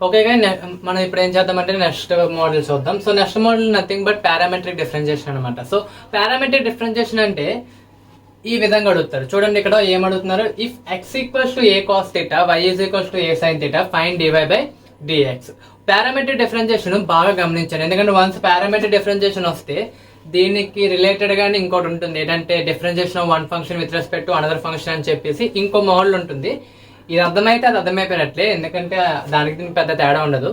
Okay కానీ మనం ఇప్పుడు ఏం చేద్దామంటే నెక్స్ట్ మోడల్ చూద్దాం. So next model nothing but parametric differentiation అనమాట. సో పారామెట్రిక్ డిఫరెన్షియేషన్ అంటే ఈ విధంగా అడుగుతారు. చూడండి ఇక్కడ ఏమడుగుతున్నారు, if x equals to A cos theta why is equals to A sine theta find DY by dx. Parametric differentiation బాగా గమనించండి, ఎందుకంటే వన్స్ పారామెట్రిక్ డిఫరెన్షియేషన్ వస్తే దీనికి రిలేటెడ్ గానే ఇంకోటి ఉంటుంది, ఏంటంటే differentiation of one function with respect to another function అని చెప్పేసి ఇంకో మోడల్ ఉంటుంది. ఇది అర్థమైతే అది అర్థమైపోయినట్లే, ఎందుకంటే దానికి దీనికి పెద్ద తేడా ఉండదు,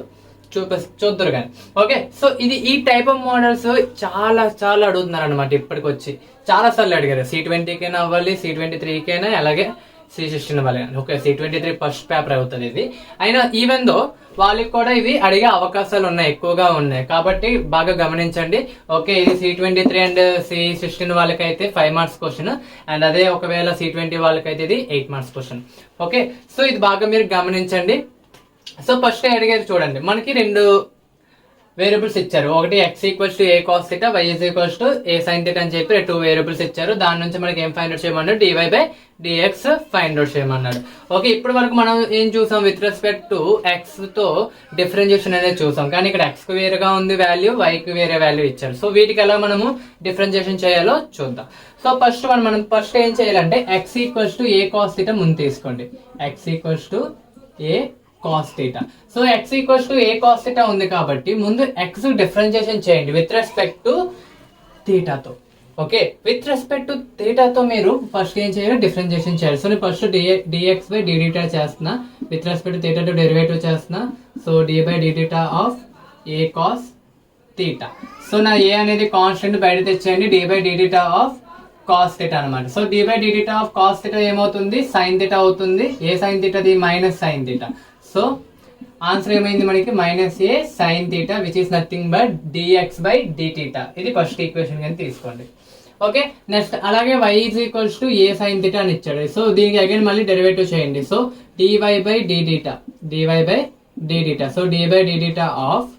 చూద్దరు కానీ. ఓకే, సో ఇది ఈ టైప్ ఆఫ్ మోడల్స్ చాలా చాలా అడుగుతున్నారు అనమాట. ఇప్పటికి వచ్చి చాలా సార్లు అడిగారు. C20కైనా అవ్వాలి, C23కైనా, అలాగే C16 అవ్వాలి. ఓకే, C23 ఫస్ట్ పేపర్ అవుతుంది ఇది. అయినా ఈవెన్ దో వాళ్ళకి కూడా ఇవి అడిగే అవకాశాలు ఉన్నాయి, ఎక్కువగా ఉన్నాయి. కాబట్టి బాగా గమనించండి. ఓకే, ఇది C23 అండ్ C16 వాళ్ళకైతే 5 మార్క్స్ క్వశ్చన్, అండ్ అదే ఒకవేళ C20 వాళ్ళకైతే ఇది 8 మార్క్స్ క్వశ్చన్. ఓకే, సో ఇది బాగా మీరు గమనించండి. సో ఫస్ట్ అడిగేది చూడండి, మనకి రెండు వేరియబుల్స్ ఇచ్చారు. ఒకటి X equals to A cos theta, why is equals to A sine theta అని చెప్పి 2 వేరియబుల్స్ ఇచ్చారు. దాని నుంచి మనకి ఏం ఫైండ్ అవుట్ చేయమన్నాడు, DY by DX find out చేయమన్నాడు. ఓకే, ఇప్పటి వరకు మనం ఏం చూసాం, విత్ రెస్పెక్ట్ టు ఎక్స్ తో డిఫరెన్షియేషన్ అనేది చూసాం. కానీ ఇక్కడ ఎక్స్ కు వేరేగా ఉంది వాల్యూ, వై కు వేరే వాల్యూ ఇచ్చారు. సో వీటికి ఎలా మనము డిఫరెన్షియేషన్ చేయాలో చూద్దాం. సో మనం ఫస్ట్ ఏం చేయాలంటే x equals to A cos theta ముందు తీసుకోండి. X equals to A cos theta. So x equals to A cos theta ఉంది కాబట్టి ముందు ఎక్స్ డిఫరెన్షియేషన్ చేయండి విత్ రెస్పెక్ట్ టు థీటాతో. ఓకే, విత్ రెస్పెక్ట్ టు థీటాతో మీరు ఫస్ట్ ఏం చేయాలి, డిఫరెన్షియేషన్ చేయాలి. సో నేను ఫస్ట్ డిఎక్స్ బై డిథీటా చేస్తున్నా, with respect to theta to derivative చేస్తున్నా. So d by d theta of a cos theta. So నా ఏ అనేది కాన్స్టెంట్ బయట తెచ్చేయండి, d by d theta of cos theta అనమాట. So d by d theta of cos theta ఏమవుతుంది, sine theta అవుతుంది. A sine థీటాది, minus sine theta. So answer ఏమైంది మనకి, minus a sine theta which is nothing but dx by d theta. ఇది first equation కింద తీసుకోండి. Okay, next అలాగే y is equals to A sine theta అని ఇచ్చాడు. సో దీనికి అగైన్ మళ్ళీ డెరివేటివ్ చేయండి. So d y by d theta, d y by d theta. So d by d theta of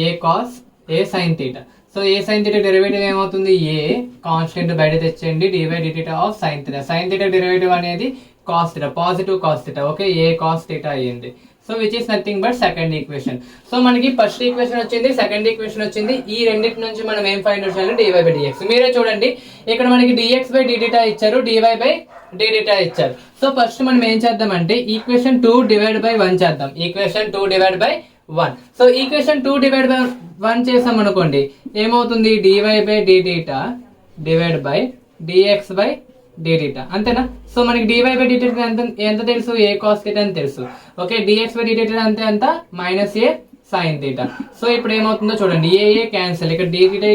a cos a sine theta. So a sine theta derivative ఏమవుతుంది, a constant బయట తెచ్చేయండి, d by d theta of sine theta. Sine theta derivative అనేది cos theta, positive cos theta. Okay, a cos theta అయ్యింది. So which is nothing but second equation. So మనకి first equation వచ్చింది, second equation వచ్చింది. ఈ రెండింటి నుంచి మనం ఏం ఫైండ్ అవుట్ చేయాలి, డివై బై డిఎక్స్. మీరే చూడండి, ఇక్కడ మనకి డిఎక్స్ బై డిథీటా ఇచ్చారు, డివై బై డిథీటా ఇచ్చారు. సో ఫస్ట్ మనం ఏం చేద్దామంటే ఈక్వేషన్ 2 డివైడ్ బై 1 చేద్దాం. Equation 2 divide by 1. So equation 2 divide by 1 చేసాం అనుకోండి, ఏమవుతుంది, d y by d theta divide by d x by d theta. అంతేనా? సో మనకి డివై బై డిథీటా ఎంత తెలుసు, ఏ కాస్ థీటా అని తెలుసు. ఓకే, డిఎక్స్ బై డిథీటా అంతే ఎంత, minus a sine theta. So ఇప్పుడు ఏమవుతుందో చూడండి, ఏ క్యాన్సిల్, ఇక్కడ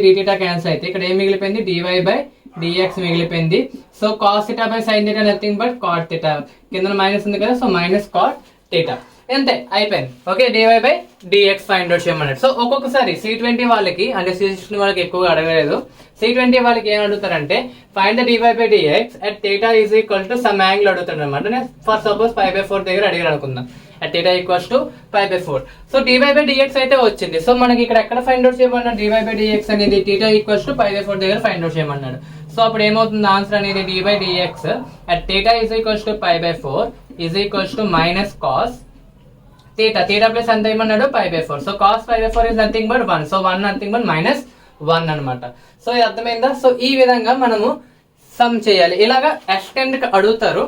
డిథీటా క్యాన్సిల్ అయితే ఇక్కడ ఏం మిగిలిపోయింది, డివై బై డిఎక్స్ మిగిలిపోయింది. So cos theta by sine theta nothing but cot theta. కింద మైనస్ ఉంది కదా, సో మైనస్ కాట్ థీటా. అంతే, అయిపోయింది. Okay, DY by DX find out చేయమన్నాడు. సో ఒక్కొక్కసారి C20 వాళ్ళకి అంటే C16 వాళ్ళకి ఎక్కువగా అడగలేదు. C20 వాళ్ళకి ఏం అడుగుతారంటే find the d y by dx at theta is equal to some angle అడుగుతాడు అనమాట. నేను ఫర్ సపోజ్ 5/4 దగ్గర అడిగారు అనుకుందాం, at theta equals to 5/4. So d y by d x అయితే వచ్చింది. సో మనకి ఇక్కడ ఎక్కడ ఫైండ్ అవుట్ చేయమన్నాడు, డివై బై డిఎక్స్ అనేది థీటా ఈక్వల్స్ టు 5/4 దగ్గర ఫైండ్ అవుట్ చేయమన్నాడు. సో అప్పుడు ఏమవుతుంది, ఆన్సర్ అనేది D by dx at theta is equals to 5/4 is equals to minus cos theta. Theta plus ఎంత ఏమన్నాడు, 5/4. So cos 5/4 is nothing but 1. So 1 nothing but minus 1 అనమాట. So ఇది అర్థమైందా? సో ఈ విధంగా మనము సమ్ చేయాలి. ఇలాగా ఎక్స్టెండ్ అడుగుతారు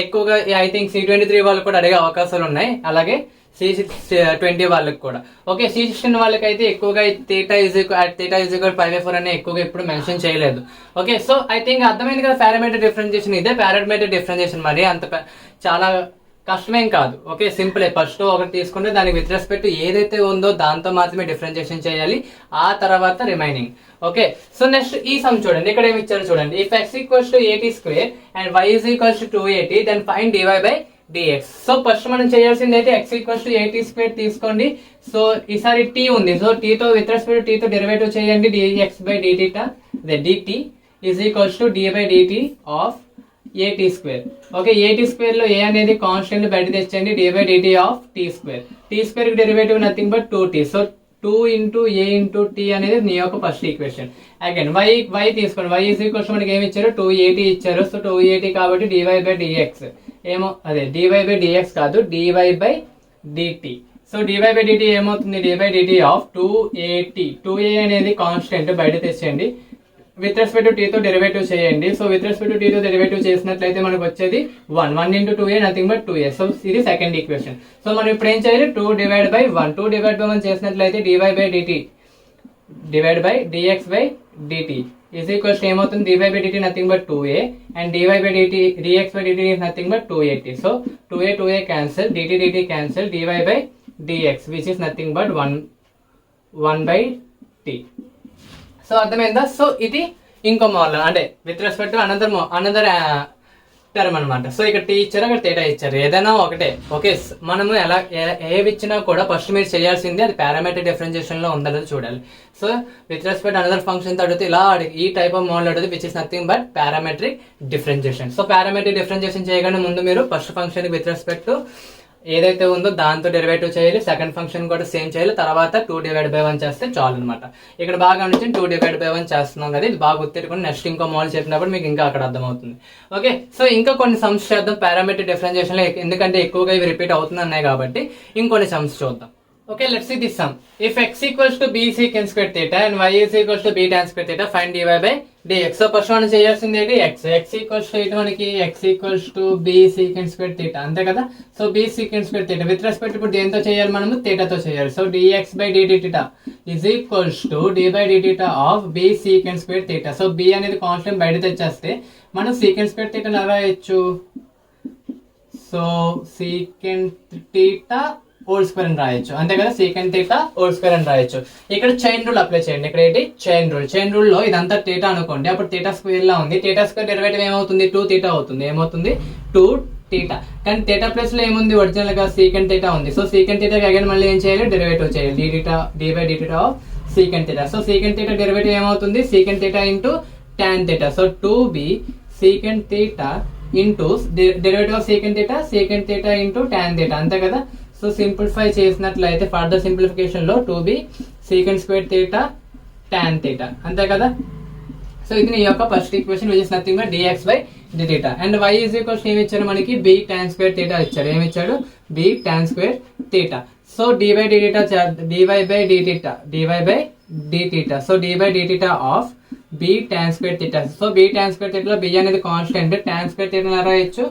ఎక్కువగా. ఐ థింక్ C23 వాళ్ళకి కూడా అడిగే అవకాశాలు ఉన్నాయి, అలాగే C20 వాళ్ళకి కూడా. ఓకే, C16 వాళ్ళకి అయితే ఎక్కువగా థీటా ఈజ్ ఈక్వల్ 5/4 అనే ఎక్కువగా ఇప్పుడు మెన్షన్ చేయలేదు. ఓకే, సో ఐ థింక్ అర్థమైంది కదా. పారామీటర్ డిఫరెన్షియేషన్ ఇదే పారామీటర్ డిఫరెన్షియేషన్. మరి అంత చాలా కష్టమేం కాదు. Okay, simple. ఫస్ట్ ఒకటి తీసుకుంటే దానికి విత్ రెస్పెక్ట్ ఏదైతే ఉందో దాంతో మాత్రమే డిఫరెన్షియేషన్ చేయాలి, ఆ తర్వాత రిమైనింగ్. ఓకే, సో నెక్స్ట్ ఈ సమ్ చూడండి, ఇక్కడ ఏమి ఇచ్చారు చూడండి. If x equals to 80 square and y is equals to 280 then find DY by dx. So first మనం చేయాల్సింది అయితే x ఈక్వల్స్ టు 80 స్క్వేర్ తీసుకోండి. సో ఈసారి t ఉంది, సో t తో విత్ రెస్పెక్ట్ t తో డెరివేటివ్ చేయండి, dx by dθ dt is equals to d by dt of AT square. Okay, AT square లో a అనేది కాన్స్టెంట్ బయట తెచ్చండి, d by dt of t square. t square కి derivative nothing but 2t. So 2 into a into t అనేది నీ యొక్క first equation. Again y తీసుకోండి. y is equals మనకి ఏమి ఇచ్చారు, 2AT ఇచ్చారు. సో 2AT కాబట్టి dy బై dx ఏమో అదే dy బై dx కాదు, dy by dt. So dy/dt ఏమవుతుంది, dy/dt ఆఫ్ 2at, 2a అనేది కాన్స్టెంట్ బయట తెచ్చేయండి, విత్ రెస్పెక్ట్ టు t తో డెరివేటివ్ చేయండి. So with respect to t తో డెరివేటివ్ చేసినట్లయితే మనకు వచ్చేది 1 into 2a nothing but 2a. So ఇది సెకండ్ ఈక్వేషన్. సో మనం ఇప్పుడు ఏం చేయాలి, 2/1, 2/1 చేసినట్లయితే dy/dt divide by dx/dt is equals to ఏమవుతుంది, dy/dt nothing but 2a and dy/dt dx/dt is nothing but 2at. So 2a cancel, dt cancel, dy/dx which is nothing but 1/t. So అర్థమైందా. So ఇది ఇంకో model, అంటే with respect to another term అనమాట. So ఇక్కడ tea ఇచ్చారు, అక్కడ తేటా ఇచ్చారు, ఏదైనా ఒకటే. ఓకే, మనము ఎలా ఏవి ఇచ్చినా కూడా ఫస్ట్ మీరు చేయాల్సింది అది పారామెట్రిక్ డిఫరెన్షియేషన్ లో ఉందని చూడాలి. So with respect another function తో అడిగితే ఇలా ఈ టైప్ ఆఫ్ మోడల్ అడుగుతుంది which is nothing but parametric differentiation. So parametric differentiation చేయగానే ముందు మీరు first function with respect to ఏదైతే ఉందో దాంతో డెరివేటివ్ చేయాలి, సెకండ్ ఫంక్షన్ కూడా సేమ్ చేయాలి, తర్వాత 2/1 చేస్తే చాలు అనమాట. ఇక్కడ బాగా అనిపించింది 2/1 చేస్తున్నాం కదా, ఇది బాగా గుర్తెట్టుకుని నెక్స్ట్ ఇంకో మోడల్ చెప్పినప్పుడు మీకు ఇంకా అక్కడ అర్థమవుతుంది. ఓకే, సో ఇంకా కొన్ని సమ్స్ చేద్దాం పారామెట్రిక్ డిఫరెన్షియేషన్ లో, ఎందుకంటే ఎక్కువగా ఇవి రిపీట్ అవుతున్నాయి కాబట్టి ఇంకొన్ని సమ్స్ చూద్దాం. Okay, let's see this sum. If x equals to b secant square theta and y is equals to b tan square theta, find dy/dx. So first మనం చేయాల్సింది ఏంటి, x equals to ఏంటి మనకి, x equals to b secant square theta అంతే కదా. So b secant square theta with respect ఇప్పుడు దేంతో చేయాలి, మనము థీటాతో చేయాలి. So dx/dt theta is equals to d/dt theta of b secant square theta. So b అనేది కాన్స్టెంట్ బయట తెచ్చేస్తే మనం secant square theta ఎలా రాయొచ్చు, so secant theta whole square అని రాయొచ్చు అంతే కదా, secant theta హోల్ స్క్వేర్ అని రాయొచ్చు. ఇక్కడ చైన్ రూల్ అప్లై చేయండి. ఇక్కడ ఏంటి చైన్ రూల్ లో ఇదంతా థీటా అనుకోండి, అప్పుడు థీటా స్క్వేర్ లా ఉంది, థీటా స్క్వేర్ డెరివేటివ్ ఏమవుతుంది 2 theta అవుతుంది, ఏమవుతుంది 2 theta. కానీ థీటా ప్లేస్ లో ఏముంది ఒరిజినల్ గా secant theta ఉంది. సో secant theta అగైన్ మళ్ళీ ఏం చేయాలి, డెరివేటివ్ చేయాలి, d/dt of secant theta. So secant theta derivative ఏమవుతుంది, secant theta into tan theta. So 2b secant theta into derivative of secant theta into tan theta అంతే కదా. So simplify చేసినట్లయితే further simplification లో 2b secant square theta tan theta అంతే కదా. So ఇది నీ యొక్క first equation which is nothing but dx/dt theta. And y is equals ఏమి ఇచ్చారు మనకి, b tan square theta ఇచ్చారు, ఏమి ఇచ్చాడు b tan square theta. So dy/dt theta, so dy/dt theta of b tan square theta. So b tan square theta లో b అనేది constant, tan square theta ఎలా రాయొచ్చు,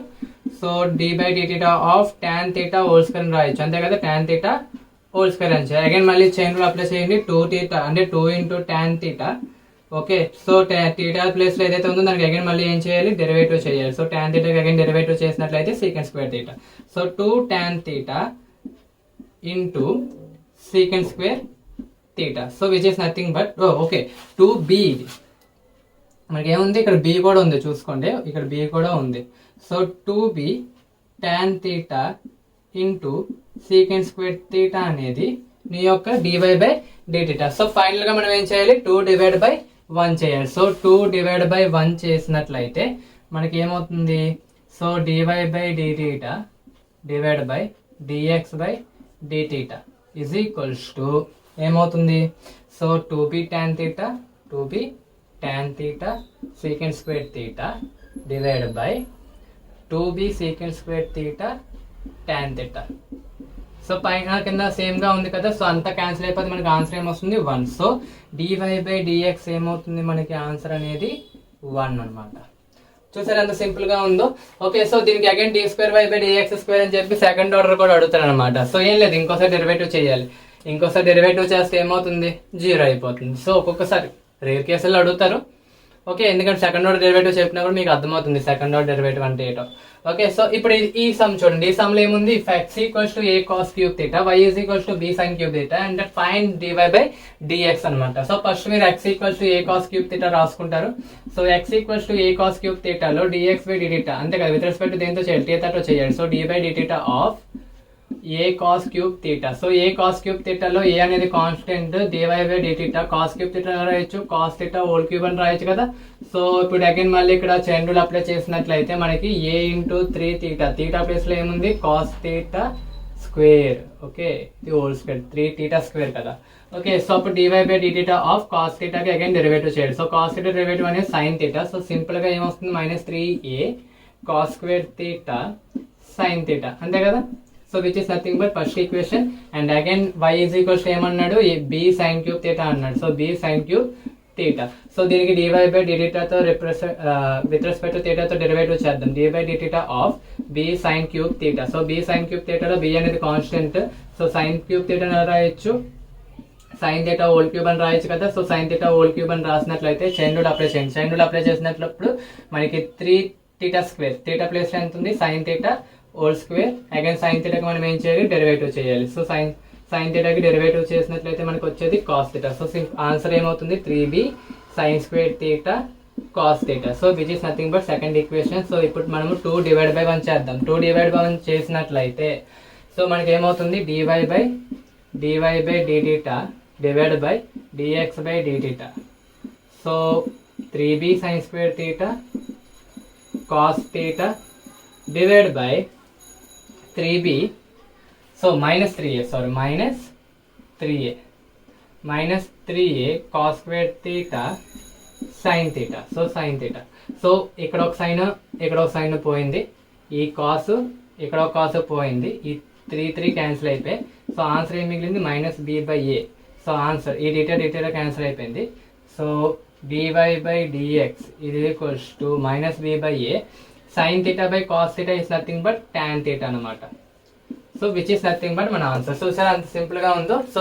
so d/dt theta of tan theta whole square అని రాయొచ్చు అంతే కదా, tan theta whole square అని చేయాలి. అగైన్ మళ్ళీ చైన్ రూల్ అప్లై చేయండి, 2 theta అంటే 2 into tan theta. Okay, so theta place లో ఏదైతే ఉందో దానికి అగైన్ మళ్ళీ ఏం చేయాలి, డెరివేటివ్ చేయాలి. So tan theta again derivative చేసినట్లయితే secant square theta. So 2 tan theta into secant square theta. So which is nothing but okay 2b, మనకి ఏముంది ఇక్కడ b కూడా ఉంది చూసుకోండి, ఇక్కడ b కూడా ఉంది. So 2b tan theta into secant square theta అనేది నీ యొక్క dy/dt theta. సో ఫైనల్ గా మనం ఏం చేయాలి, 2/1 చేయాలి. సో 2/1 చేసినట్లయితే మనకి ఏమవుతుంది, so dy/dt theta divide by dx/dt theta is equals to ఏమవుతుంది, so 2b tan theta secant square theta divide by 2b secant square theta tan theta. So పైన కింద సేమ్ గా ఉంది కదా, సో అంతా క్యాన్సిల్ అయిపోతే మనకి ఆన్సర్ ఏమొస్తుంది 1. సో dy/dx ఏమవుతుంది మనకి ఆన్సర్ అనేది 1 అనమాట. చూసారు ఎంత సింపుల్ గా ఉందో. ఓకే, సో దీనికి అగైన్ d2y/dx² అని చెప్పి సెకండ్ ఆర్డర్ కూడా అడుగుతారు అనమాట. సో ఏం లేదు, ఇంకోసారి డెరివేటివ్ చేయాలి, ఇంకోసారి డెరివేటివ్ చేస్తే ఏమవుతుంది 0 అయిపోతుంది. సో ఒక్కొక్కసారి రేర్ కేసుల్లో అడుగుతారు. ఓకే, ఎందుకంటే సెకండ్ ఆర్డర్ డెరివేటివ్ చెప్పినప్పుడు మీకు అర్థమవుతుంది సెకండ్ ఆర్డర్ డెరివేటివ్ అంటే ఏంటో. ఓకే, సో ఇప్పుడు ఈ సమ్ చూడండి, ఈ సమ్ లో ఏముంది, x equals to a cos cube theta, y is equals to b sin cube theta and find dy/dx అనమాట. సో ఫస్ట్ మీరు x equals to a cos cube theta రాసుకుంటారు. So x equals to a cos cube theta లో dx/dt అంతే కదా, with respect దేంతో చేయాలి, theta చేయాలి. So d/dt of a cos cube theta. So a cos cube theta లో a అనేది constant, dy/dt cos cube theta రాయొచ్చు, cos theta హోల్ క్యూబ్ అని రాయొచ్చు కదా. సో ఇప్పుడు అగైన్ మళ్ళీ ఇక్కడ చైన్ రూల్ అప్లై చేసినట్లయితే మనకి a into 3 theta, theta place లో ఏముంది cos theta స్క్వేర్. ఓకే, ఇది హోల్ స్క్వేర్ 3 theta స్క్వేర్ కదా. ఓకే, సో అప్పుడు dy/dt ఆఫ్ cos theta కి అగైన్ డెరివేటివ్ చేయాలి. సో cos theta డెరివేటివ్ అనేది sin theta. సో సింపుల్ గా ఏమొస్తుంది -3a cos square theta sin theta అంతే కదా. So which is nothing but first equation. And again y is equals ఏమన్నాడు, b sin cube theta అన్నాడు. So b sin cube theta. So దీనికి dy by dθ తో with respect to theta తో derivative చేద్దాం. dy by dθ of b sin cube theta. So b sin cube theta లో b అనేది constant. So sin cube theta అని రాయొచ్చు, sin theta whole cube అని రాయొచ్చు కదా. So sin theta whole cube అని రాసినట్లయితే చైన్ రూల్ అప్లై చేయండి. Chain rule apply చేసినప్పుడు మనకి 3 θ స్క్వేర్, θ ప్లేస్ ఎంత ఉంది sin theta whole square. Again sin theta కి మనం ఏం చేయాలి, డెరివేటివ్ చేయాలి. సో sin theta కి డెరివేటివ్ చేసినట్లయితే మనకి వచ్చేది cos theta. సో ఆన్సర్ ఏమవుతుంది, 3b sin square theta cos theta. So which is nothing but second equation. So ఇప్పుడు మనము 2 డివైడ్ బై 1 చేద్దాం. 2 డివైడ్ బై 1 చేసినట్లయితే సో మనకి ఏమవుతుంది, dy by dθ divide by dx by dθ. So 3b sin square theta cos theta divide by 3b, so minus 3a cos square theta sin theta. So sin theta. So ఇక్కడ ఒక sign పోయింది, ఈ cos ఇక్కడ ఒక cos పోయింది, ఈ 3 cancel అయిపోయి. So answer ఏం మిగిలింది, -b/a. సో ఆన్సర్ ఈ డీటెయిల్ క్యాన్సిల్ అయిపోయింది. So dy by dx is equals to -b/a. sin theta by cos theta is nothing but tan theta అనమాట. So which is nothing but మన answer. So sir అంత simple గా ఉందో. So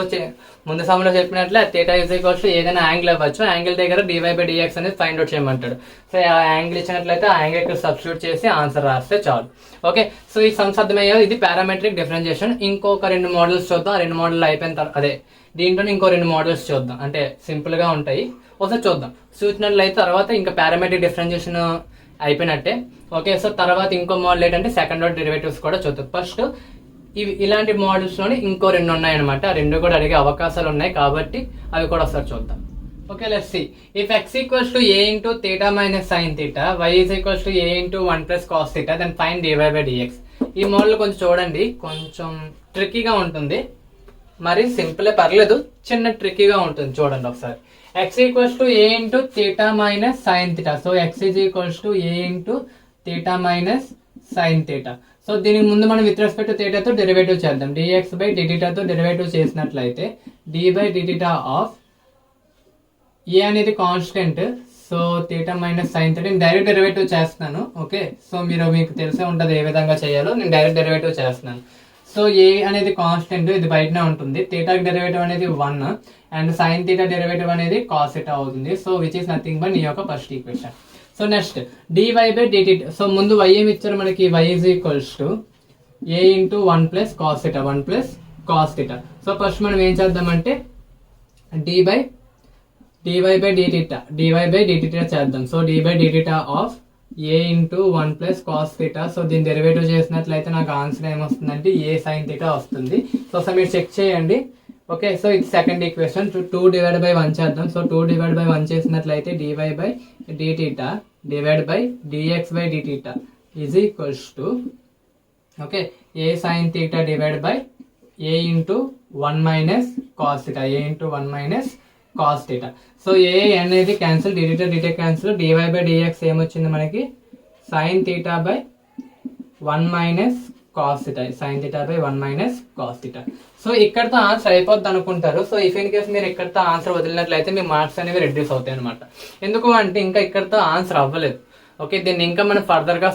ముందు సమయంలో చెప్పినట్లే theta is equals to ఏదైనా angle అవ్వచ్చు, యాంగిల్ దగ్గర dy by dx అనేది ఫైండ్ అవుట్ చేయమంటాడు. సో ఆ యాంగిల్ ఇచ్చినట్లయితే ఆ యాంగిల్ కి సబ్స్టిట్యూట్ చేసి ఆన్సర్ రాస్తే చాలు. ఓకే, సో ఈ సమ్స్ అర్థమయ్యాయి. ఇది పారామెట్రిక్ డిఫరెన్షియేషన్. ఇంకొక 2 మోడల్స్ చూద్దాం. ఆ 2 మోడల్ అయిపోయిన తర్వాత అదే దీంట్లో ఇంకో 2 మోడల్స్ చూద్దాం. అంటే సింపుల్ గా ఉంటాయి, ఒకసారి చూద్దాం. చూసినట్లయితే తర్వాత ఇంకా పారామెట్రిక్ డిఫరెన్షియేషన్ అయిపోయినట్టే. ఓకే, సో తర్వాత ఇంకో మోడల్ ఏంటంటే సెకండ్ ఆర్డర్ డెరివేటివ్స్ కూడా చూద్దాం. ఫస్ట్ ఇలాంటి మోడల్స్ లోని ఇంకో 2 ఉన్నాయన్నమాట. ఆ 2 కూడా అడిగే అవకాశాలు ఉన్నాయి కాబట్టి అవి కూడా ఒకసారి చూద్దాం. Okay, let's see. If x equals to a into theta minus sin theta, y is equals to a into 1 plus cos theta, then find dy by dx. ఈ మోడల్ కొంచెం చూడండి, కొంచెం ట్రిక్కీగా ఉంటుంది. మరి సింపుల్ పర్లేదు, చిన్న ట్రిక్కీగా ఉంటుంది. చూడండి ఒకసారి. x equals to a into theta minus sin theta. So x is equals to a into theta minus sin theta. So దీనికి ముందు మనం విత్ రెస్పెక్ట్ టు theta తో డెరివేటివ్ చేద్దాం. dx బై dθ తో డెరివేటివ్ చేసినట్లయితే d by dθ of a అనేది constant. So theta minus sin theta, నేను direct derivative చేస్తున్నాను. ఓకే, సో మీకు తెలిసే ఉంటుంది ఏ విధంగా చేయాలో. నేను డైరెక్ట్ డెరివేటివ్ చేస్తున్నాను. సో a అనేది కాన్స్టెంట్, ఇది బయటనే ఉంటుంది. థీటాకి డెరివేటివ్ అనేది 1 అండ్ sin theta డెరివేటివ్ అనేది cos theta అవుతుంది. So which is nothing but నీ యొక్క first equation. So next dy by dt. So ముందు y ఏమి ఇచ్చారు మనకి, y is equals to a into 1 plus cos theta, 1 plus cos theta. So first మనం ఏం చేద్దామంటే dy by dθ చేద్దాం. So dy by dθ of a into 1 plus cos theta. So దీన్ని derivative చేసినట్లయితే నాకు ఆన్సర్ ఏమొస్తుందంటే a sin theta వస్తుంది. So మీరు చెక్ చేయండి. ఓకే, సో ఇది సెకండ్ ఈక్వేషన్. 2 డివైడ్ బై 1 చేద్దాం. సో 2 డివైడ్ బై 1 చేసినట్లయితే dy by dθ divide by dx by dθ is equals to okay a sin theta divide by a into 1 minus cos theta, a into 1 minus cos theta. So a అనేది cancel, dt cancel, dy by dx ఏమొచ్చింది మనకి sin theta by 1 minus cos theta, sin theta by 1 minus cos theta. So ఇక్కడతో answer అయిపోద్ది అనుకుంటారు. So if in case మీరు ఇక్కడతో answer వదిలినట్లయితే మీ marks అనేవి reduce అవుతాయి అనమాట. ఎందుకు అంటే ఇంకా ఇక్కడతో ఆన్సర్ అవ్వలేదు. ఓకే, దీన్ని ఇంకా మనం ఫర్దర్ గా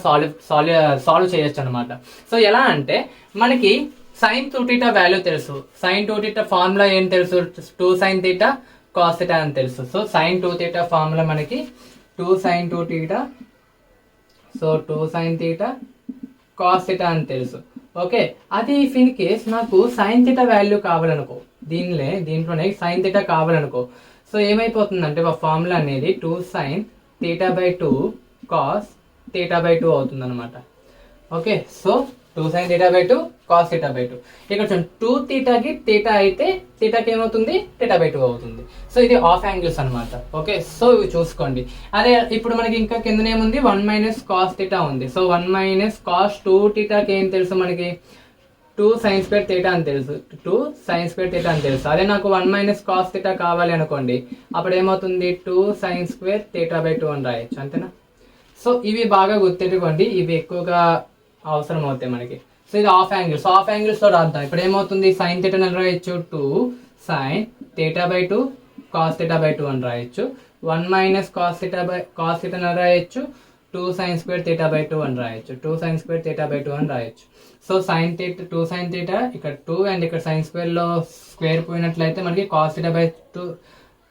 సాల్వ్ చేయొచ్చు అనమాట. సో ఎలా అంటే మనకి sin 2θ వాల్యూ తెలుసు, sin 2θ ఫార్ములా ఏం తెలుసు, 2 sin theta cos theta అని తెలుసు. సో sin 2θ ఫార్ములా మనకి 2 sin 2θ, so 2 sin theta cos theta అని తెలుసు. ఓకే, అది ఇఫ్ ఇన్ కేస్ నాకు sin theta వాల్యూ కావాలనుకో, దీంట్లోనే sin theta కావాలనుకో, సో ఏమైపోతుందంటే ఒక ఫార్ములా అనేది 2 sin theta by 2 cos theta by 2 అవుతుంది అనమాట. Okay, so 2 sin theta by 2 cos theta by 2. ఇక్కడ 2 thetaకి theta అయితే thetaకి ఏమవుతుంది, theta by 2 అవుతుంది. సో ఇది ఆఫ్ యాంగిల్స్ అనమాట. ఓకే, సో ఇవి చూసుకోండి. అదే ఇప్పుడు మనకి ఇంకా కింద ఏముంది, 1 మైనస్ cos theta ఉంది. సో 1 మైనస్ cos 2 thetaకి ఏం తెలుసు మనకి, 2 sin square theta అని తెలుసు, 2 sin square theta అని తెలుసు. అదే నాకు 1 మైనస్ cos theta కావాలి అనుకోండి, అప్పుడు ఏమవుతుంది 2 sin square theta by 2 అని రాయొచ్చు, అంతేనా. సో ఇవి బాగా గుర్తెట్టుకోండి, ఇవి ఎక్కువగా అవసరం అవుతాయి మనకి. సో ఇది హాఫ్ యాంగిల్. సో హాఫ్ యాంగిల్స్లో రాద్దాం. ఇప్పుడు ఏమవుతుంది, సైన్ థీటా అని రాయొచ్చు, 2 sine theta by 2 cos theta by 2 అని రాయొచ్చు. 1 మైనస్ కాస్ థీటా అని రాయొచ్చు. 2 సైన్ స్క్వేర్ థీటా బై 2 అని రాయొచ్చు. 2 సైన్ స్క్వేర్ థీటా బై 2 అని రాయొచ్చు. So sine theta 2 sine theta ఇక్కడ 2 అండ్ ఇక్కడ సైన్ స్క్వేర్లో స్క్వేర్ పోయినట్లయితే మనకి cos theta by 2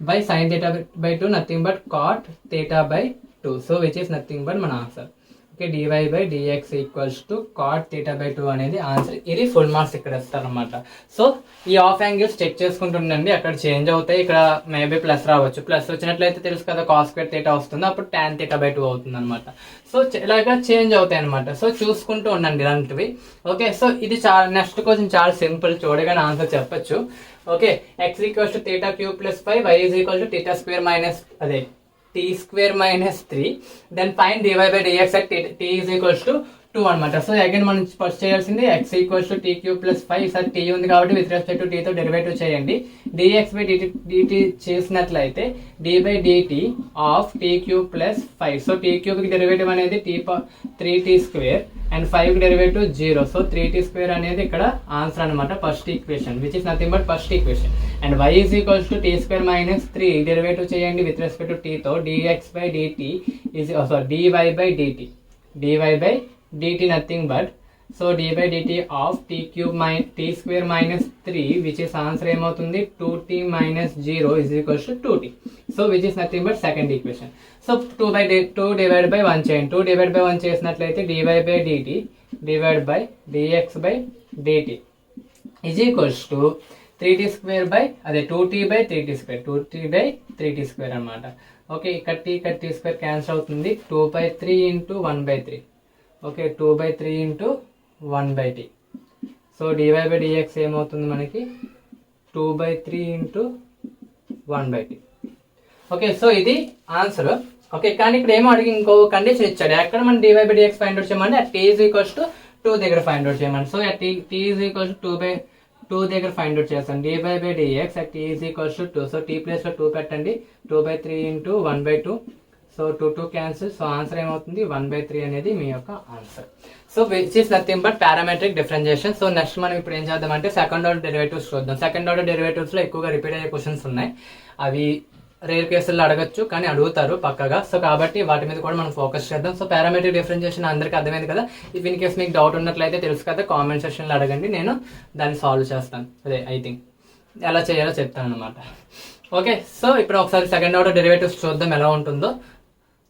by sine theta by 2 nothing but cot theta by 2. So which is nothing but మన answer. Okay, dy by dx equals to cot theta by 2 అనేది answer. ఇది full marks ఇక్కడ ఇస్తారనమాట. So ఈ half angles check చేసుకుంటుండండి, అక్కడ change అవుతాయి. ఇక్కడ maybe plus రావచ్చు. ప్లస్ వచ్చినట్లయితే తెలుసు కదా కాస్ స్క్వేర్ థీటా వస్తుంది, అప్పుడు tan థీటా బై 2 అవుతుంది అనమాట. సో ఇలాగా చేంజ్ అవుతాయి అనమాట. సో చూసుకుంటూ ఉండండి ఇలాంటివి. ఓకే, సో ఇది చాలా నెక్స్ట్ క్వశ్చన్ చాలా సింపుల్, చూడగానే ఆన్సర్ చెప్పచ్చు. Okay, x equals to theta cube plus 5, y is equal to theta square minus అదే t square minus 3, then find dy by dx at t is equals to 2 అనమాట. So again మనం first చేయాల్సింది x equals to t cube plus 5. ఈసారి t ఉంది కాబట్టి with respect to టీతో derivative చేయండి. dx by dt చేసినట్లయితే d by dt of t cube plus 5. So t క్యూబ్కి డెరివేటివ్ అనేది 3t స్క్వేర్ అండ్ 5కి డెరివేటివ్ 0. సో 3t స్క్వేర్ అనేది ఇక్కడ ఆన్సర్ అనమాట, first equation which is nothing but first equation. And y is equals to t square minus 3 derivative చేయండి with respect to టీతో. dx by dt is sorry dy by dt nothing but so d by dt of t cube t square minus 3 which is answer ఏమవుతుంది 2t minus 0 is equals to 2t. so which is nothing but second equation. so 2 divided by 1 చేయండి. 2 divided by 1 చేసినట్లయితే dy by dt divided by dx by dt is equals to 3t square by అదే 2t by 3t square 2t by 3t square అన్నమాట. Okay, ఇక్కడ t square cancel అవుతుంది. 2 by 3 into 1 by 3. Okay, 2 by 3 into 1 by t. So dy by dx ఏమవుతుంది మనకి 2 by 3 into 1 by t. Okay, so ఇది answer. Okay, కానీ ఇక్కడ ఏమో అడిగి ఇంకో కండిషన్ ఇచ్చాడు. ఎక్కడ మనం dy by dx find out చేయమంటే at t is equals to 2 దగ్గర ఫైండ్ అవుట్ చేయమని. So at t is equals to 2 by 2 దగ్గర ఫైండ్ అవుట్ చేస్తాను. dy by dx at t is equals to 2. So t place లో 2 పెట్టండి. 2 by 3 into 1 by 2. So 2 cancel. So answer ఏమవుతుంది 1 by 3 అనేది మీ యొక్క answer. So which is nothing but parametric differentiation. So next మనం ఇప్పుడు ఏం చేద్దామంటే సెకండ్ ఆర్డర్ డెరివేటివ్స్ చూద్దాం. సెకండ్ ఆర్డర్ డెరివేటివ్స్ లో ఎక్కువగా రిపీట్ అయ్యే క్వశ్చన్స్ ఉన్నాయి. అవి రేర్ కేసుల్లో అడగచ్చు, కానీ అడుగుతారు పక్కగా. సో కాబట్టి వాటి మీద కూడా మనం ఫోకస్ చేద్దాం. సో పారామెట్రిక్ డిఫరెన్షియేషన్ అందరికీ అర్థమైంది కదా. ఇఫ్ ఇన్ కేస్ మీకు డౌట్ ఉన్నట్లయితే తెలుసు కదా, కామెంట్ సెక్షన్లో అడగండి, నేను దాన్ని సాల్వ్ చేస్తాను. అదే ఐ థింక్ ఎలా చేయాలో చెప్తాను అనమాట. ఓకే, సో ఇప్పుడు ఒకసారి సెకండ్ ఆర్డర్ డెరివేటివ్స్ చూద్దాం ఎలా ఉంటుందో.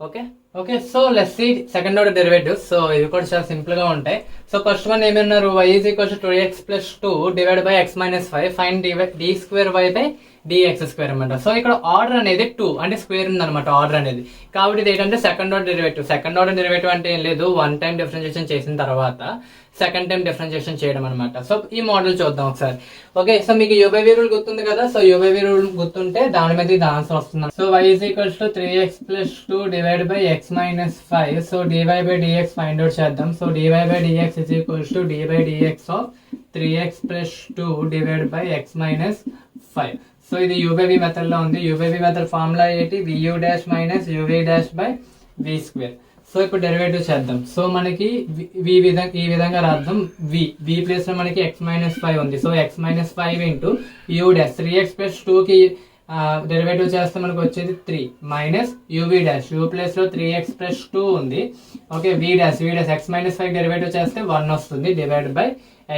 Okay, so let's see second order derivatives. So ఇవి కూడా చాలా సింపుల్ గా ఉంటాయి. సో ఫస్ట్ వన్ ఏమన్నారు, y is equal to 2x plus 2 divide by x minus 5 find d square y by dx square అనమాట. సో ఇక్కడ ఆర్డర్ అనేది 2 అంటే స్క్వేర్ ఉందన్నమాట ఆర్డర్ అనేది. కాబట్టి ఇది ఏంటంటే second order derivative. Second order derivative అంటే ఏం లేదు, వన్ టైం డిఫరెన్షియేషన్ చేసిన తర్వాత సెకండ్ టైం డిఫరెన్షియేషన్ చేయడం అనమాట. సో ఈ మోడల్ చూద్దాం ఒకసారి. ఓకే, సో మీకు యూబీవీ రూల్ గుర్తుంది కదా. సో యూబీవీ రూల్ గుర్తుంటే దాని మీద ఇది ఆన్సర్ వస్తుంది. So y is equals to 3x plus 2 divide by x minus 5. So dy by dx find out చేద్దాం. So dy by dx is equals to d by dx of 3x plus 2 divide by x minus 5. So ఇది UBV method లో ఉంది. UBV method formula ఏంటి, vu dash minus uv dash by v square. So ఇప్పుడు derivative చేద్దాం. So మనకి ఈ విధంగా రాద్దాం. v ప్లేస్ లో మనకి x మైనస్ 5 ఉంది. So x minus 5 into u dash 3x plus 2 కి డెరివేటివ్ చేస్తే మనకు వచ్చేది 3 minus uv dash u place లో 3x ప్లస్ 2 ఉంది. Okay, v dash x minus 5 derivative చేస్తే 1 వస్తుంది divide by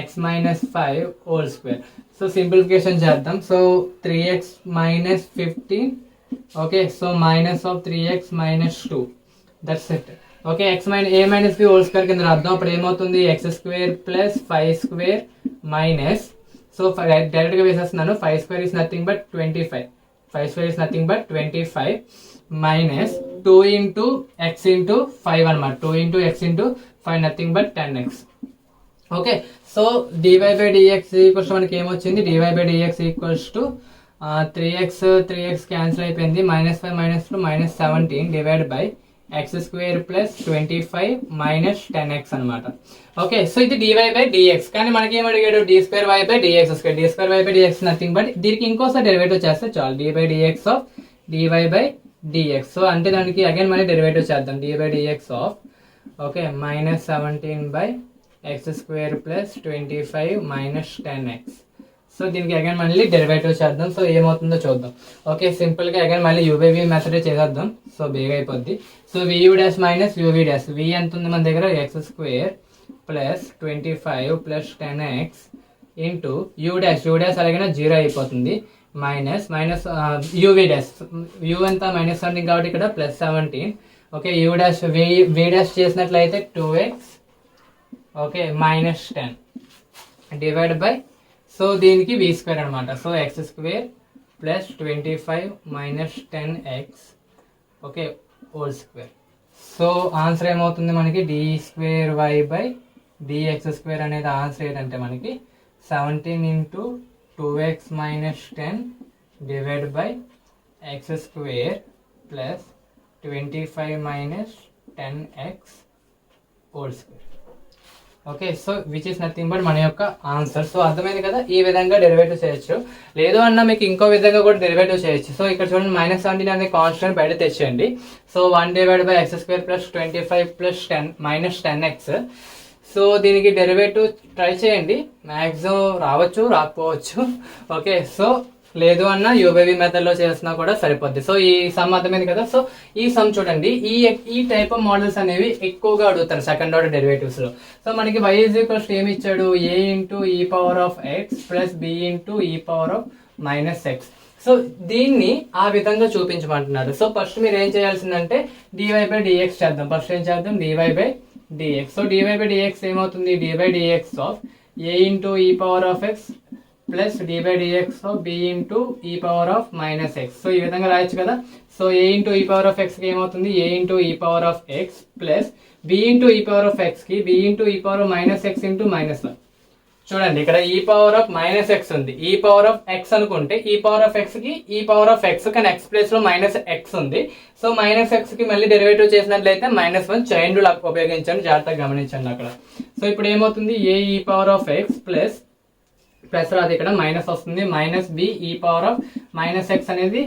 x minus 5 whole square. So simplification చేద్దాం. So 3x minus 15. Okay, so minus of 3x minus 2, that's it. Okay, a minus b whole square కింద రాద్దాం. అప్పుడు ఏమవుతుంది x square plus 5 square minus, so direct గా వేసేస్తున్నాను, 5 square is nothing but 25. 5 square is nothing but 25 minus 2 into x into 5 అనమాట. 2 into x into 5 nothing but 10x. Okay, so dy by dx equals మనకి ఏమొచ్చింది, dy by dx equals to 3x cancel అయిపోయింది. Minus 5 minus 2 minus 17 divide by x square plus 25 minus 10x అనమాట. Okay, so ఇది dy by dx. కానీ మనకి ఏం అడిగాడు, d square y by dx square. d square y by dx nothing but దీనికి ఇంకోసారి derivative చేస్తే చాలు, d by dx of dy by dx. So అంటే దానికి అగైన్ మళ్ళీ డెరివేటివ్ చేద్దాం. d by dx of okay minus 17 by x square plus 25 minus 10x. So దీనికి again మళ్ళీ డెరివేటివ్ చేద్దాం. సో ఏమవుతుందో చూద్దాం. ఓకే, సింపుల్గా అగైన్ మళ్ళీ యూబీవీ మెథడ్ చేసేద్దాం. సో బేగా అయిపోద్ది. So VU dash minus UV dash, V ఎంత ఉంది మన దగ్గర, X square plus 25 plus 10x into you dash అలాగే 0 అయిపోతుంది, మైనస్ UV డాష్, యూ ఎంత మైనస్ 17 కాబట్టి ఇక్కడ plus 17. Okay, you dash V dash చేసినట్లయితే 2x, okay, minus 10 divide by, so దీనికి V స్క్వేర్ అనమాట. So X square plus 25 minus 10x, okay, whole square. So answer ఏమవుతుంది మనకి, d2y బై dx స్క్వేర్ అనేది answer ఏంటంటే మనకి 17 into 2x minus 10 divide by x square plus 25 minus 10x whole square. Okay, so which is nothing but మన యొక్క answer. So అర్థమైంది కదా, ఈ విధంగా డెరివేటివ్ చేయొచ్చు. లేదు అన్న మీకు ఇంకో విధంగా కూడా డెరివేటివ్ చేయొచ్చు. సో ఇక్కడ చూడండి, మైనస్ 17 అనేది కాన్స్టెంట్ బయట తెచ్చేయండి. So 1 divide by x square plus 25 plus 10 minus 10x. So దీనికి డెరివేటివ్ ట్రై చేయండి, మ్యాక్సిమం రావచ్చు రాకపోవచ్చు. ఓకే, సో లేదు అన్న యూబీవీ మెథడ్లో చేసినా కూడా సరిపోద్ది. సో ఈ సమ్ అర్థమైంది కదా. సో ఈ సమ్ చూడండి, ఈ టైప్ ఆఫ్ మోడల్స్ అనేవి ఎక్కువగా అడుగుతారు సెకండ్ ఆర్డర్ డెరివేటివ్స్ లో. సో మనకి y ఈక్వల్స్ ఏమి ఇచ్చాడు, a into e power of x plus b into e power of minus x. So దీన్ని ఆ విధంగా చూపించమంటున్నాడు. సో ఫస్ట్ మీరు ఏం చేయాల్సిందంటే dy బై dx చేద్దాం. ఫస్ట్ ఏం చేద్దాం, dy by dx. So dy by dx ఏమవుతుంది, dy by dx of a into e power of x plus dy by dx of b into e power of minus x. So ఈ విధంగా రాయొచ్చు కదా. So a into e power of ఎక్స్కి ఏమవుతుంది, a into e power of x plus b into e power of ఎక్స్కి b into e power of minus x into minus 1. చూడండి ఇక్కడ ఈ power of minus X ఉంది, ఈ power of X అనుకుంటే ఈ power of x కి e power of X కానీ X place లో మైనస్ ఎక్స్ ఉంది. సో మైనస్ ఎక్స్ కి మళ్ళీ డెరివేటివ్ చేసినట్లయితే -1 చైన్ రూల్ ఉపయోగించండి, జాగ్రత్తగా గమనించండి అక్కడ. సో ఇప్పుడు ఏమవుతుంది, ఏ ఈ పవర్ ఆఫ్ ఎక్స్ ప్లస్ రాదు, ఇక్కడ మైనస్ వస్తుంది, minus b e power of minus x అనేది.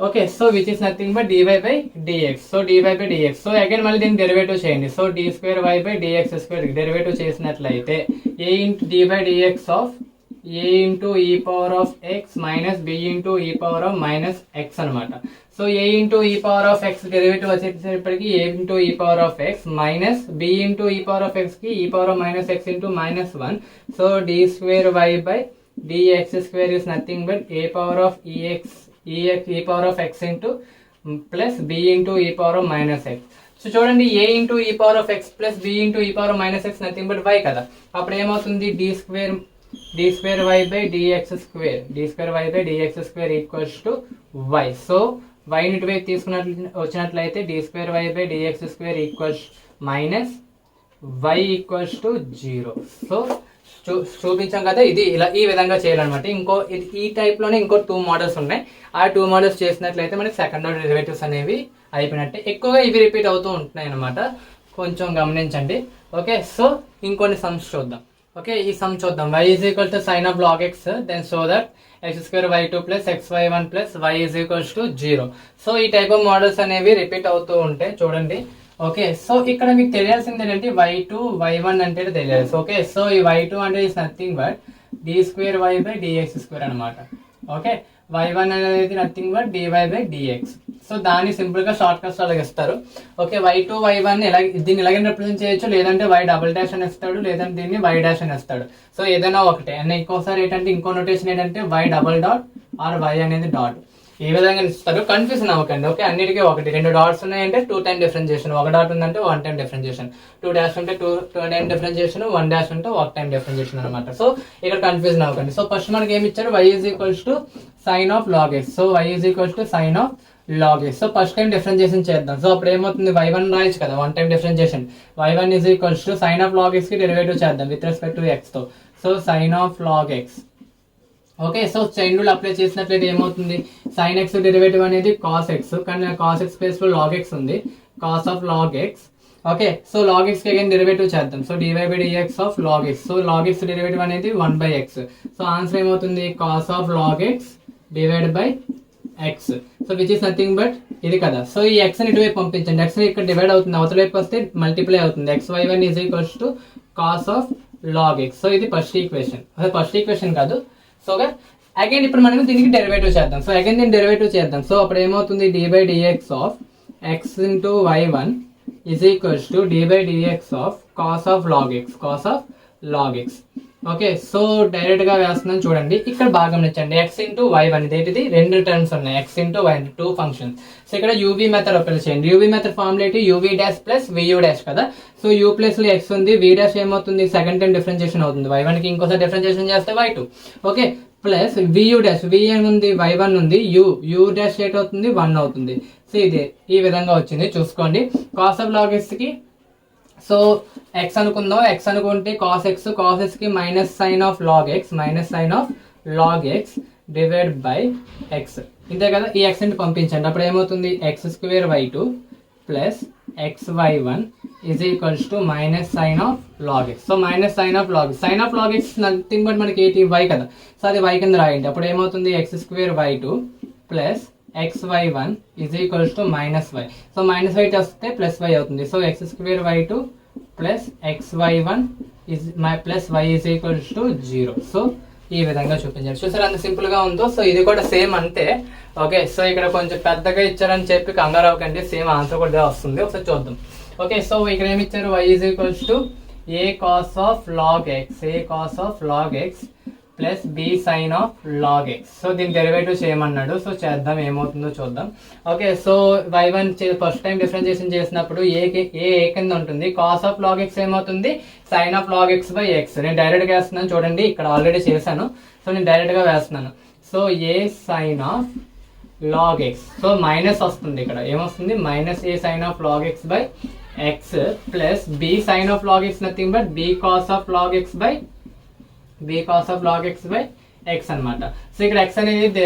Okay, so which is nothing but dy by dx. So dy by dx. So again మళ్ళీ దీన్ని డెరివేటివ్ చేయండి. So d2y by dx square derivative చేసినట్లయితే a into d by dx of a into e power of x minus b into e power of minus x అనమాట. So a into e power of x derivative వచ్చేటప్పటికి a into e power of x minus b into e power of x కి e power of minus x into -1. So d2y by dx square is nothing but a power of e power of x into plus b into e power of minus x. So చూడండి, a into e power of x plus b into e power of minus x nothing but y కదా. అప్పుడు ఏమవుతుంది, d2y by dx square equals to y. So y ని ఇటువైపు వచ్చినట్లయితే d2y by dx square equals minus y equals to 0. So చూపించాం కదా, ఇది ఇలా ఈ విధంగా చేయాలన్నమాట. ఈ టైప్ లోనే ఇంకో 2 మోడల్స్ ఉన్నాయి. ఆ 2 మోడల్స్ చేసినట్లయితే మనకి సెకండ్ ఆర్డర్ డెరివేటివ్స్ అనేవి అయిపోయినట్టే. ఎక్కువగా ఇవి రిపీట్ అవుతూ ఉంటున్నాయి అనమాట, కొంచెం గమనించండి. ఓకే, సో ఇంకొన్ని సమ్స్ చూద్దాం. ఓకే, ఈ సమ్ చూద్దాం. y is equal to sine of log X then so that X square y2 plus xy1 plus y is equals to 0. So ఈ టైప్ ఆఫ్ మోడల్స్ అనేవి రిపీట్ అవుతూ ఉంటాయి చూడండి. Okay, so ఇక్కడ మీకు తెలియాల్సింది ఏంటంటే y2 y1 అంటే తెలియాలి. ఓకే, సో ఈ y2 అంటే is nothing but d2y by dx square అనమాట. ఓకే, y1 అనేది nothing but dy by dx. So దాన్ని సింపుల్ గా షార్ట్ కట్స్ అలాగే ఇస్తారు. ఓకే, y2 y1 దీన్ని ఇలాగే రిప్రజెంట్ చేయొచ్చు, లేదంటే y డబుల్ డాష్ అని ఇస్తాడు, లేదంటే దీన్ని y డాష్ అని ఇస్తాడు. సో ఏదైనా ఒకటే. అండ్ ఇంకోసారి ఏంటంటే ఇంకో నోటేషన్ ఏంటంటే y double dot or y అనేది డాట్. ఈ విధంగా ఇస్తారు, కన్ఫ్యూజన్ అవ్వకండి. ఓకే, అన్నిటికీ ఒకటి. 2 డాట్స్ ఉన్నాయంటే 2 టైమ్ డిఫరెన్షియేషన్, 1 డాట్ ఉందంటే 1 టైమ్ డిఫరెన్షియేషన్, 2 డాష్ ఉంటే 2 టైమ్ డిఫరెన్షియేషన్, 1 డాష్ ఉంటే 1 టైమ్ డిఫరెన్షియేషన్ అనమాట. సో ఇక్కడ కన్ఫ్యూజన్ అవ్వకండి. సో ఫస్ట్ మనకి ఏమి ఇచ్చారు, y is equals to sine of log x. So y is equals to sine of log x. So first time differentiation చేద్దాం. So అప్పుడు ఏమవుతుంది, y1 రాయొచ్చు కదా, 1 time differentiation. y1 is equals to sine of log x కి derivative చేద్దాం with respect to X తో. So sine of log x. Okay, so chain rule apply చేసినట్లయితే ఏమవుతుంది, సైన్ ఎక్స్ డెరివేటివ్ అనేది కాస్ ఎక్స్, కానీ cos x place లో log x ఉంది, cos of log x. Okay, so log x కి again derivative చేద్దాం. So dy by dx of log x. So log x derivative అనేది 1/x. So answer ఏమవుతుంది, cos of log x divide by x. So which is nothing but ఇది కదా. So ఈ X ని ఇటువైపు పంపించండి, ఎక్స్ ఇక్కడ డివైడ్ అవుతుంది, అవతల వైపు వస్తే మల్టిప్లై అవుతుంది. xy1 is equals to cos of log x. So ఇది ఫస్ట్ ఈక్వేషన్, ఫస్ట్ ఈక్వేషన్ కాదు. సో అగైన్ ఇప్పుడు మనం దీనికి డెరివేటివ్ చేద్దాం. సో అగైన్ దీన్ని డెరివేటివ్ చేద్దాం. సో అప్పుడు ఏమవుతుంది, d/dx of x into y1 is equals to d/dx of cos of log x, cos of log x. Okay, so direct గా వేస్తున్నాను చూడండి. ఇక్కడ బాగా గమనించండి, x into y1 ఇదేంటిది, రెండు టర్మ్స్ ఉన్నాయి, x into y, two functions. So ఇక్కడ uv మెథడ్ అప్లై చేయండి. uv మెథడ్ ఫార్ములా ఏంటి, uv dash plus vu dash కదా. సో u ప్లస్ లో x ఉంది, v డాష్ ఏమవుతుంది, సెకండ్ టైం డిఫరెన్షియేషన్ అవుతుంది, y1 కి ఇంకోసారి డిఫరెన్షియేషన్ చేస్తే y2. Okay, plus vu dash, v ఏముంది, y1 ఉంది, u డాష్ ఏట్ అవుతుంది, 1 అవుతుంది. సో ఇది ఈ విధంగా వచ్చింది చూసుకోండి. కాస్ ఆఫ్ లాగ్ ఎక్స్ కి సో x అనుకుందాం, x అనుకుంటే కాస్ x కి minus sine of log x, minus sine of log x divide by x, ఇంతే కదా. ఈ x ని పంపించండి, అప్పుడు ఏమవుతుంది, x² y2 plus xy1 is equals to minus sine of log x. So minus sine of log x nothing but మనకి ఏంటి, y కదా. సో అది y కింద రాయండి, అప్పుడు ఏమవుతుంది, x² y2 plus xy1 is equals to minus y. So minus y వస్తే plus y అవుతుంది. So x² y2 plus xy1 plus y is equals to 0. So ఈ విధంగా చూపించారు, చూసారు అంత సింపుల్ గా ఉందో. సో ఇది కూడా సేమ్ అంతే. ఓకే, సో ఇక్కడ కొంచెం పెద్దగా ఇచ్చారని చెప్పి కంగారు అవ్వకండి, సేమ్ ఆన్సర్ కూడా వస్తుంది, ఒకసారి చూద్దాం. ఓకే, సో ఇక్కడ ఏమి ఇచ్చారు, y is equals to a cos of log x plus b sine of log x. So దీని డెరివేటివ్ చేయమన్నాడు, సో చేద్దాం, ఏమవుతుందో చూద్దాం. Okay, so y1 first time differentiation చేసినప్పుడు ఏ కింద ఉంటుంది, కాస్ ఆఫ్ లాగ్ ఎక్స్ ఏమవుతుంది, sine of log x by x. నేను డైరెక్ట్ గా వేస్తున్నాను చూడండి, ఇక్కడ ఆల్రెడీ చేశాను, సో నేను డైరెక్ట్ గా వేస్తున్నాను. So a sine of log x, so minus వస్తుంది, ఇక్కడ ఏమొస్తుంది, minus a sine of log x by x plus b sine of log x nothing but b cos of log x by x అనమాట. So ఇక్కడ x అనేది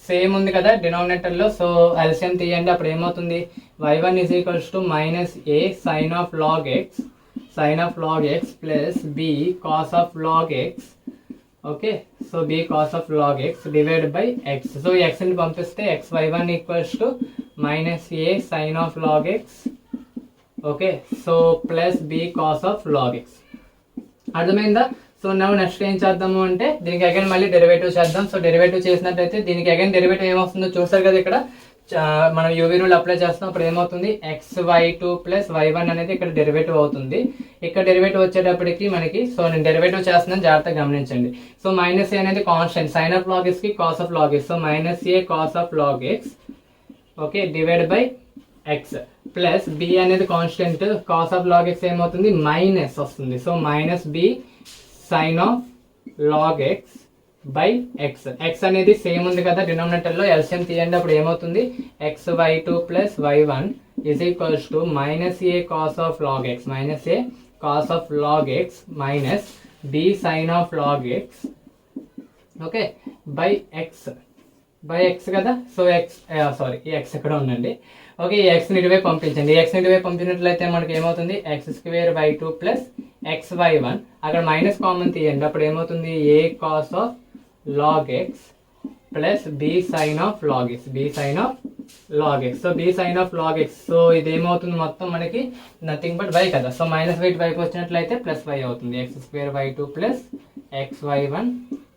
same ఉంది కదా denominator లో, so LCM తీయండి, అప్పుడు ఏమవుతుంది, y1 is equals to minus a sine of log x plus b cos of log x. Okay, so b cos of log x divide by x. So ఈ x ని పంపిస్తే xy1 equals to minus a sine of log x. Okay, so plus b cos of log x. అర్థమైందా? So నవ్వు next ఏం చేద్దాము అంటే దీనికి again మళ్ళీ డెరివేటివ్ చేద్దాం. సో డెరివేటివ్ చేసినట్టయితే దీనికి అగైన్ డెరివేటివ్ ఏమొస్తుందో చూసారు కదా, ఇక్కడ మనం యూవీ రూల్ అప్లై చేస్తాం, అప్పుడు ఏమవుతుంది, xy2 ప్లస్ y1 అనేది ఇక్కడ డెరివేటివ్ అవుతుంది. ఇక్కడ డెరివేటివ్ వచ్చేటప్పటికి మనకి, సో నేను డెరివేటివ్ చేస్తున్నాను, జాగ్రత్తగా గమనించండి. సో మైనస్ ఏ అనేది constant, sine of log x కి cos of log x, so minus a cos of log x. Okay, divide by x plus b అనేది constant, cos of log x ఏమవుతుంది, minus వస్తుంది, so minus b sine of log x by x. X అనేది same ఉంది కదా denominator లో, LCM తీయండి, అప్పుడు ఏమవుతుంది, xy2 plus y1 is equals to minus a cos of log x, minus b sine of log x. Okay, by x కదా. So ఈ x ఎక్కడ ఉందండి. ఓకే, ఈ ఎక్స్ ని ఇటువైపు పంపించండి, ఈ ఎక్స్ ని ఇటువైపు పంపించినట్లయితే మనకి ఏమవుతుంది, x² y2 ప్లస్ xy1, అక్కడ మైనస్ కామన్ తీయండి, అప్పుడు ఏమవుతుంది, a cos of log x plus b sine of log x, so b sine of log x. So ఇది ఏమవుతుంది, మొత్తం మనకి నథింగ్ బట్ y కదా. సో మైనస్ వైట్ వైపు వచ్చినట్లయితే ప్లస్ y అవుతుంది, x² y2 plus xy1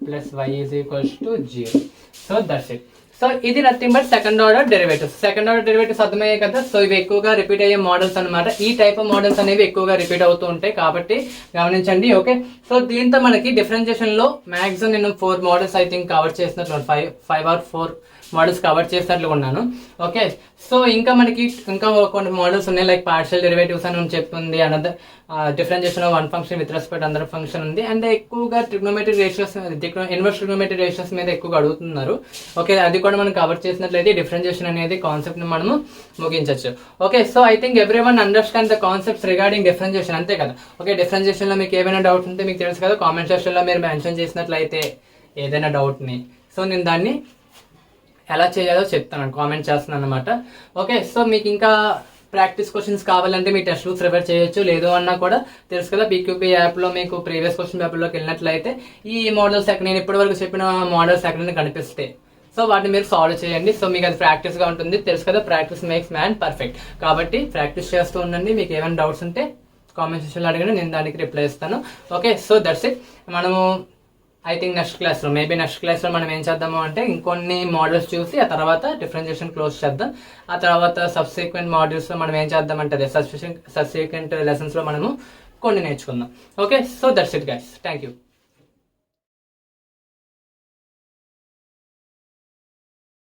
plus y is equals to 0. So that's it. So ఇది nothing but second order derivatives అర్థమయ్యాయి కదా. సో ఇవి ఎక్కువగా రిపీట్ అయ్యే మోడల్స్ అనమాట. ఈ టైప్ ఆఫ్ మోడల్స్ అనేవి ఎక్కువగా రిపీట్ అవుతూ ఉంటాయి కాబట్టి గమనించండి. ఓకే, సో దీంతో మనకి డిఫరెన్షియేషన్ లో మాక్సిమం నేను 4 మోడల్స్ ఐ థింక్ కవర్ చేసినట్లు, 5 or 4 మోడల్స్ కవర్ చేసినట్లు ఉన్నాను. ఓకే, సో ఇంకా మనకి కొన్ని మోడల్స్ ఉన్నాయి, లైక్ పార్షియల్ డెరివేటివ్స్ అని చెప్తుంది, another differentiation of one function with respect అందర్ ఫంక్షన్ ఉంది, అండ్ ఎక్కువగా trigonometric ratios, inverse trigonometric ratios మీద ఎక్కువగా అడుగుతున్నారు. ఓకే, అది కూడా మనం కవర్ చేసినట్లయితే డిఫరెన్షియేషన్ అనేది కాన్సెప్ట్ ని మనము ముగించవచ్చు. Okay, so I think everyone understand the concepts regarding differentiation, అంతే కదా. ఓకే, డిఫరెన్షియేషన్ లో మీకు ఏమైనా డౌట్ ఉంటే మీకు తెలుసు కదా, కామెంట్ సెక్షన్ లో మీరు మెన్షన్ చేసినట్లయితే ఏదైనా డౌట్ ని, సో నేను దాన్ని ఎలా చేయాలో చెప్తాను, కామెంట్ చేస్తున్నాను అనమాట. ఓకే, సో మీకు ఇంకా ప్రాక్టీస్ క్వశ్చన్స్ కావాలంటే మీ టెక్స్ట్ బుక్స్ రిఫర్ చేయొచ్చు, లేదు అన్నా కూడా తెలుసు కదా, PQP యాప్ లో మీకు ప్రీవియస్ క్వశ్చన్ పేపర్ లోకి వెళ్ళినట్లయితే ఈ మోడల్స్ నేను ఇప్పటి వరకు చెప్పిన మోడల్స్ ఎక్కడైనా కనిపిస్తే సో వాటిని మీరు సాల్వ్ చేయండి. సో మీకు అది ప్రాక్టీస్ గా ఉంటుంది, తెలుసు కదా, ప్రాక్టీస్ మేక్స్ మ్యాన్ పర్ఫెక్ట్. కాబట్టి ప్రాక్టీస్ చేస్తూ ఉండండి. మీకు ఏమైనా డౌట్స్ ఉంటే కామెంట్ సెక్షన్లో అడిగిన నేను దానికి రిప్లై ఇస్తాను. Okay, so that's it. మనము ఐ థింక్ నెక్స్ట్ క్లాస్లో మనం ఏం చేద్దాము అంటే ఇంకొన్ని మోడల్స్ చూసి ఆ తర్వాత డిఫరెన్షియేషన్ క్లోజ్ చేద్దాం. ఆ తర్వాత సబ్సిక్వెంట్ మాడ్యూల్స్లో మనం ఏం చేద్దామంటే అదే సబ్సిక్వెంట్ లెసన్స్లో మనము కొన్ని నేర్చుకుందాం. Okay, so that's it guys, thank you.